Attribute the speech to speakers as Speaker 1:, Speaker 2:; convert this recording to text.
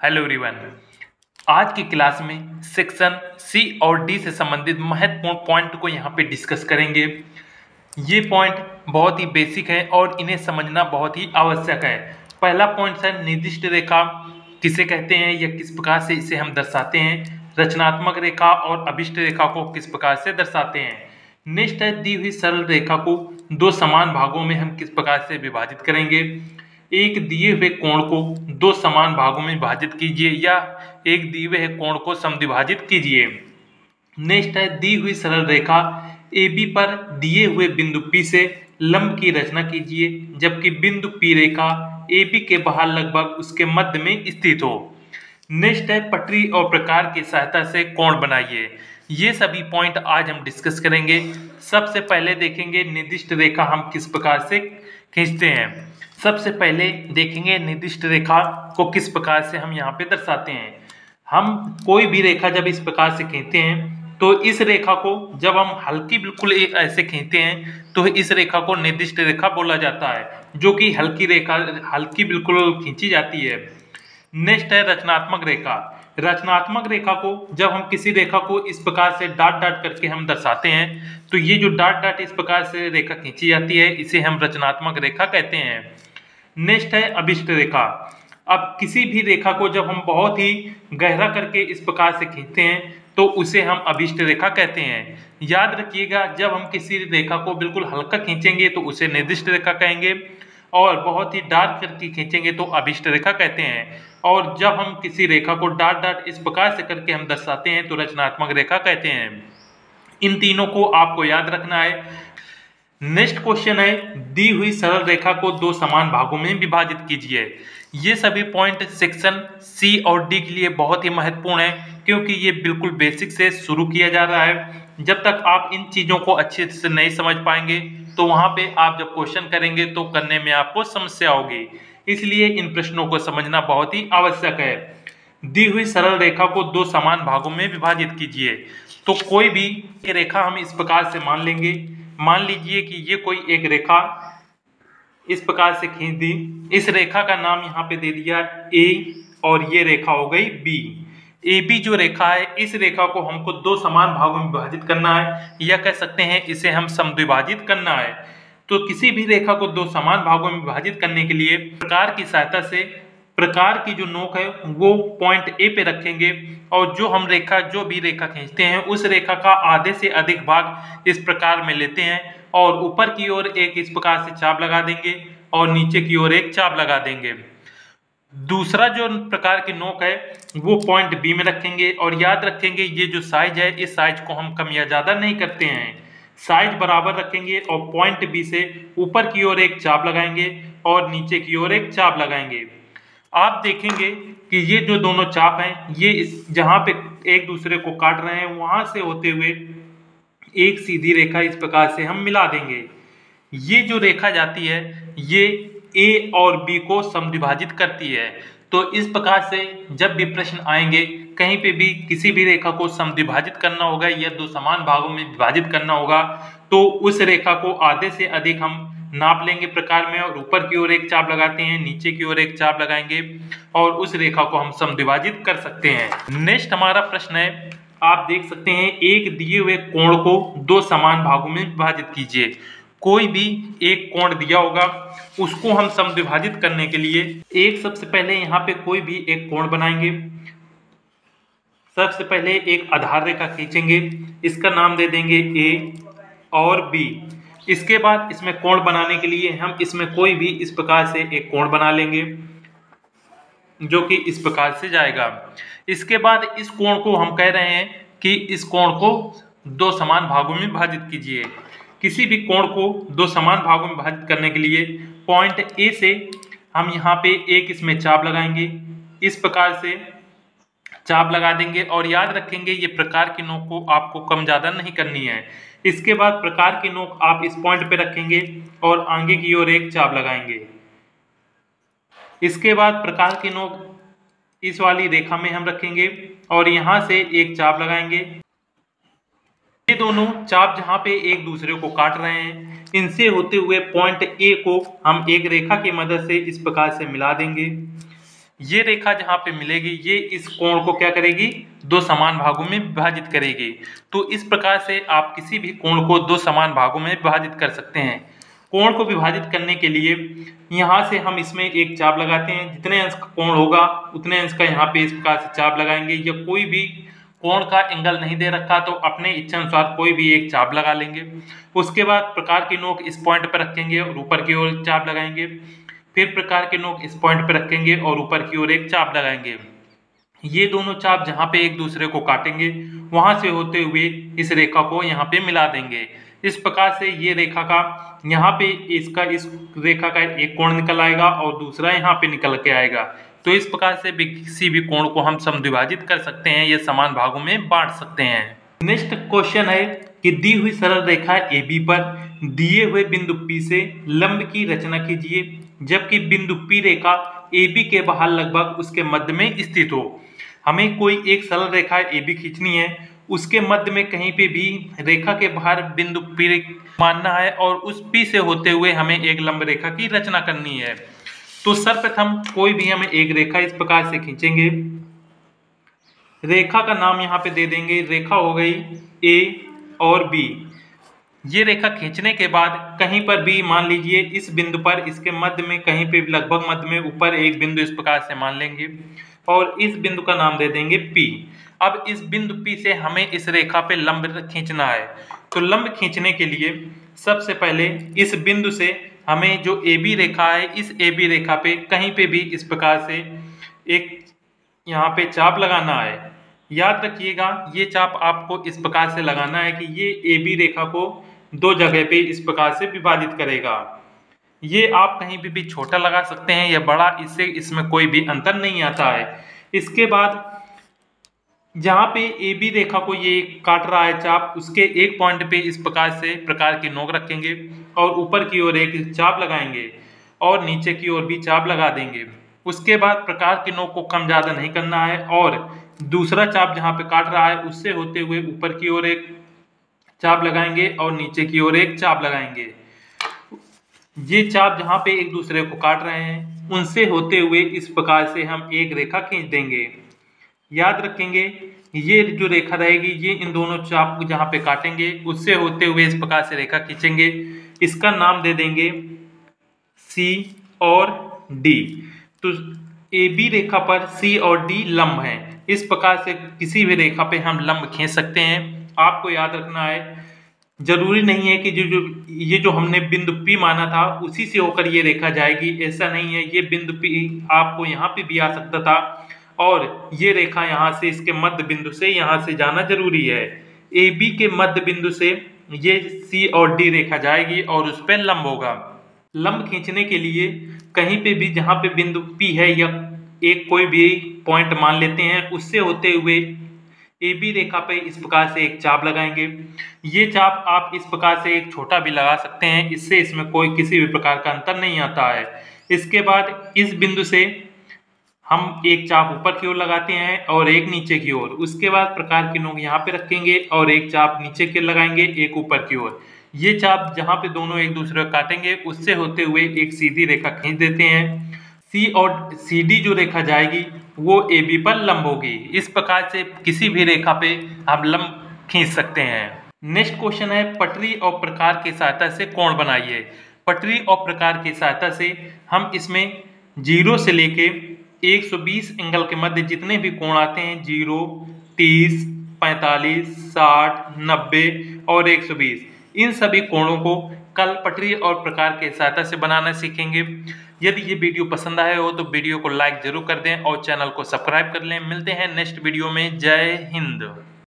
Speaker 1: Hello everyone. आज की class में सेक्शन सी और डी से संबंधित महत्वपूर्ण पॉइंट को यहाँ पे डिस्कस करेंगे। ये पॉइंट बहुत ही बेसिक है और इन्हें समझना बहुत ही आवश्यक है। पहला पॉइंट है निर्दिष्ट रेखा किसे कहते हैं या किस प्रकार से इसे हम दर्शाते हैं। रचनात्मक रेखा और अभिष्ट रेखा को किस प्रकार से दर्शाते हैं। नेक्स्ट है दी हुई सरल रेखा को दो समान भागों में हम किस प्रकार से विभाजित करेंगे। एक दिए हुए कोण को दो समान भागों में विभाजित कीजिए या एक दिए हुए कोण को समद्विभाजित कीजिए। नेक्स्ट है दी हुई सरल रेखा AB पर दिए हुए बिंदु P से लंब की रचना कीजिए जबकि बिंदु P रेखा AB के बाहर लगभग उसके मध्य में स्थित हो। नेक्स्ट है पटरी और प्रकार की सहायता से कोण बनाइए। ये सभी पॉइंट आज हम डिस्कस करेंगे। सबसे पहले देखेंगे निर्दिष्ट रेखा हम किस प्रकार से खींचते हैं। सबसे पहले देखेंगे निर्दिष्ट रेखा को किस प्रकार से हम यहाँ पे दर्शाते हैं। हम कोई भी रेखा जब इस प्रकार से खींचते हैं तो इस रेखा को जब हम हल्की बिल्कुल ऐसे खींचते हैं तो इस रेखा को निर्दिष्ट रेखा बोला जाता है, जो कि हल्की बिल्कुल खींची जाती है। नेक्स्ट है रचनात्मक रेखा। रचनात्मक रेखा को जब हम किसी रेखा को इस प्रकार से डॉट डॉट करके हम दर्शाते हैं तो ये जो डॉट डॉट इस प्रकार से रेखा खींची जाती है इसे हम रचनात्मक रेखा कहते हैं। नेक्स्ट है अभिष्ट रेखा। अब किसी भी रेखा को जब हम बहुत ही गहरा करके इस प्रकार से खींचते हैं तो उसे हम अभिष्ट रेखा कहते हैं। याद रखिएगा, जब हम किसी रेखा को बिल्कुल हल्का खींचेंगे तो उसे निर्दिष्ट रेखा कहेंगे और बहुत ही डार्क करके खींचेंगे तो अभिष्ट रेखा कहते हैं। और जब हम किसी रेखा को डॉट डॉट इस प्रकार से करके हम दर्शाते हैं तो रचनात्मक रेखा कहते हैं। इन तीनों को आपको याद रखना है। नेक्स्ट क्वेश्चन है दी हुई सरल रेखा को दो समान भागों में विभाजित कीजिए। ये सभी पॉइंट सेक्शन सी और डी के लिए बहुत ही महत्वपूर्ण है क्योंकि ये बिल्कुल बेसिक से शुरू किया जा रहा है। जब तक आप इन चीजों को अच्छे से नहीं समझ पाएंगे तो वहां पे आप जब क्वेश्चन करेंगे तो करने में आपको समस्या होगी। इसलिए इन प्रश्नों को समझना बहुत ही आवश्यक है। दी हुई सरल रेखा को दो समान भागों में विभाजित कीजिए। तो कोई भी रेखा हम इस प्रकार से मान लेंगे। मान लीजिए कि ये कोई एक रेखा इस प्रकार से खींच दी। इस रेखा का नाम यहाँ पे दे दिया A और ये रेखा हो गई B। AB जो रेखा है इस रेखा को हमको दो समान भागों में विभाजित करना है या कह सकते हैं इसे हम समद्विभाजित करना है। तो किसी भी रेखा को दो समान भागों में विभाजित करने के लिए प्रकार की सहायता से प्रकार की जो नोक है वो पॉइंट A पे रखेंगे और जो भी रेखा खींचते हैं उस रेखा का आधे से अधिक भाग इस प्रकार में लेते हैं और ऊपर की ओर एक इस प्रकार से चाप लगा देंगे और नीचे की ओर एक चाप लगा देंगे। दूसरा जो प्रकार की नोक है वो पॉइंट B में रखेंगे और याद रखेंगे ये जो साइज है इस साइज को हम कम या ज्यादा नहीं करते हैं, साइज बराबर रखेंगे और पॉइंट B से ऊपर की ओर एक चाप लगाएंगे और नीचे की ओर एक चाप लगाएंगे। आप देखेंगे कि ये जो दोनों चाप हैं ये जहां पे एक दूसरे को काट रहे हैं वहां से होते हुए एक सीधी रेखा इस प्रकार से हम मिला देंगे। ये जो रेखा जाती है ये A और B को समद्विभाजित करती है। तो इस प्रकार से जब भी प्रश्न आएंगे कहीं पे भी किसी भी रेखा को समद्विभाजित करना होगा या दो समान भागों में विभाजित करना होगा तो उस रेखा को आधे से अधिक हम नाप लेंगे प्रकार में और ऊपर की ओर एक चाप लगाते हैं, नीचे की ओर एक चाप लगाएंगे और उस रेखा को हम समद्विभाजित कर सकते हैं। नेक्स्ट हमारा प्रश्न है, आप देख सकते हैं एक दिए हुए कोण को दो समान भागों में विभाजित कीजिए। कोई भी एक कोण दिया होगा उसको हम समद्विभाजित करने के लिए सबसे पहले यहाँ पे कोई भी एक कोण बनाएंगे। सबसे पहले एक आधार रेखा खींचेंगे, इसका नाम दे देंगे A और B। इसके बाद इसमें कोण बनाने के लिए हम इसमें कोई भी इस प्रकार से एक कोण बना लेंगे जो कि इस प्रकार से जाएगा। इसके बाद इस कोण को हम कह रहे हैं कि इस कोण को दो समान भागों में विभाजित कीजिए। किसी भी कोण को दो समान भागों में विभाजित करने के लिए पॉइंट A से हम यहाँ पे एक इसमें चाप लगाएंगे, इस प्रकार से चाप लगा देंगे और याद रखेंगे ये प्रकार की नोक को आपको कम ज्यादा नहीं करनी है। इसके बाद प्रकार की नोक आप इस पॉइंट पे रखेंगे और आगे की ओर एक चाप लगाएंगे। इसके बाद प्रकार की नोक इस वाली रेखा में हम रखेंगे और यहां से एक चाप लगाएंगे। ये दोनों चाप जहां पे एक दूसरे को काट रहे हैं इनसे होते हुए पॉइंट A को हम एक रेखा की मदद से इस प्रकार से मिला देंगे। ये रेखा जहाँ पे मिलेगी ये इस कोण को क्या करेगी, दो समान भागों में विभाजित करेगी। तो इस प्रकार से आप किसी भी कोण को दो समान भागों में विभाजित कर सकते हैं। कोण को विभाजित करने के लिए यहाँ से हम इसमें एक चाप लगाते हैं, जितने अंश का कोण होगा उतने अंश का यहाँ पे इस प्रकार से चाप लगाएंगे। या कोई भी कोण का एंगल नहीं दे रखा तो अपने इच्छा अनुसार कोई भी एक चाप लगा लेंगे। उसके बाद प्रकार की नोक इस पॉइंट पर रखेंगे और ऊपर की ओर चाप लगाएंगे। फिर प्रकार के नोक इस पॉइंट पर रखेंगे और ऊपर की ओर एक चाप लगाएंगे। ये दोनों चाप जहाँ पे एक दूसरे को काटेंगे वहां से होते हुए इस रेखा को यहाँ पे मिला देंगे। इस प्रकार से ये रेखा का यहाँ पे इस रेखा का एक कोण निकल आएगा और दूसरा यहाँ पे निकल के आएगा। तो इस प्रकार से भी किसी भी कोण को हम समद्विभाजित कर सकते हैं या समान भागों में बांट सकते हैं। नेक्स्ट क्वेश्चन है कि दी हुई सरल रेखा AB पर दिए हुए बिंदु P से लंब की रचना कीजिए, जबकि बिंदु P रेखा AB के बाहर लगभग उसके मध्य में स्थित हो। हमें कोई एक सरल रेखा AB खींचनी है, उसके मध्य में कहीं पे भी रेखा के बाहर बिंदु P मानना है और उस P से होते हुए हमें एक लंब रेखा की रचना करनी है। तो सर्वप्रथम कोई भी हमें एक रेखा इस प्रकार से खींचेंगे। रेखा का नाम यहाँ पे दे देंगे, रेखा हो गई A और B। ये रेखा खींचने के बाद कहीं पर भी मान लीजिए इस बिंदु पर इसके मध्य में कहीं पे लगभग मध्य में ऊपर एक बिंदु इस प्रकार से मान लेंगे और इस बिंदु का नाम दे देंगे P। अब इस बिंदु P से हमें इस रेखा पे लंब खींचना है। तो लंब खींचने के लिए सबसे पहले इस बिंदु से हमें जो AB रेखा है इस AB रेखा पे कहीं पे भी इस प्रकार से एक यहाँ पे चाप लगाना है। याद रखिएगा ये चाप आपको इस प्रकार से लगाना है कि ये AB रेखा को दो जगह पे इस प्रकार से विभाजित करेगा। ये आप कहीं भी छोटा लगा सकते हैं या बड़ा, इसमें कोई भी अंतर नहीं आता है। इसके बाद जहाँ पे AB रेखा को ये काट रहा है चाप, उसके एक पॉइंट पे इस प्रकार से प्रकार की नोक रखेंगे और ऊपर की ओर एक चाप लगाएंगे और नीचे की ओर भी चाप लगा देंगे। उसके बाद प्रकार की नोक को कम ज्यादा नहीं करना है और दूसरा चाप जहाँ पे काट रहा है उससे होते हुए ऊपर की ओर एक चाप लगाएंगे और नीचे की ओर एक चाप लगाएंगे। ये चाप जहाँ पे एक दूसरे को काट रहे हैं उनसे होते हुए इस प्रकार से हम एक रेखा खींच देंगे। याद रखेंगे ये जो रेखा रहेगी ये इन दोनों चाप को जहाँ पे काटेंगे उससे होते हुए इस प्रकार से रेखा खींचेंगे। इसका नाम दे देंगे C और D। तो AB रेखा पर C और D लंब हैं। इस प्रकार से किसी भी रेखा पे हम लंब खींच सकते हैं। आपको याद रखना है जरूरी नहीं है कि ये जो हमने बिंदु P माना था उसी से होकर ये रेखा जाएगी, ऐसा नहीं है। ये बिंदु P आपको यहाँ पे भी आ सकता था और ये रेखा यहाँ से इसके मध्य बिंदु से यहाँ से जाना जरूरी है। AB के मध्य बिंदु से ये C और D रेखा जाएगी और उस पर लंब होगा। लंब खींचने के लिए कहीं पे भी जहाँ पे बिंदु P है या एक कोई भी पॉइंट मान लेते हैं उससे होते हुए AB रेखा पे इस प्रकार से एक चाप लगाएंगे। ये चाप आप इस प्रकार से एक छोटा भी लगा सकते हैं, इससे इसमें कोई किसी भी प्रकार का अंतर नहीं आता है। इसके बाद इस बिंदु से हम एक चाप ऊपर की ओर लगाते हैं और एक नीचे की ओर। उसके बाद प्रकार की नोक यहाँ पे रखेंगे और एक चाप नीचे के लगाएंगे, एक ऊपर की ओर। ये चाप जहाँ पे दोनों एक दूसरे को काटेंगे उससे होते हुए एक सीधी रेखा खींच देते हैं। C और CD जो रेखा जाएगी वो AB पर लंब होगी। इस प्रकार से किसी भी रेखा पे हम लंब खींच सकते हैं। नेक्स्ट क्वेश्चन है पटरी और प्रकार की सहायता से कोण बनाइए। पटरी और प्रकार की सहायता से हम इसमें 0 से लेके 120 एंगल के मध्य जितने भी कोण आते हैं 0, 30, 45, 60, 90 और 120, इन सभी कोणों को कल पटरी और प्रकार के सहायता से बनाना सीखेंगे। यदि ये वीडियो पसंद आया हो तो वीडियो को लाइक जरूर कर दें और चैनल को सब्सक्राइब कर लें। मिलते हैं नेक्स्ट वीडियो में। जय हिंद।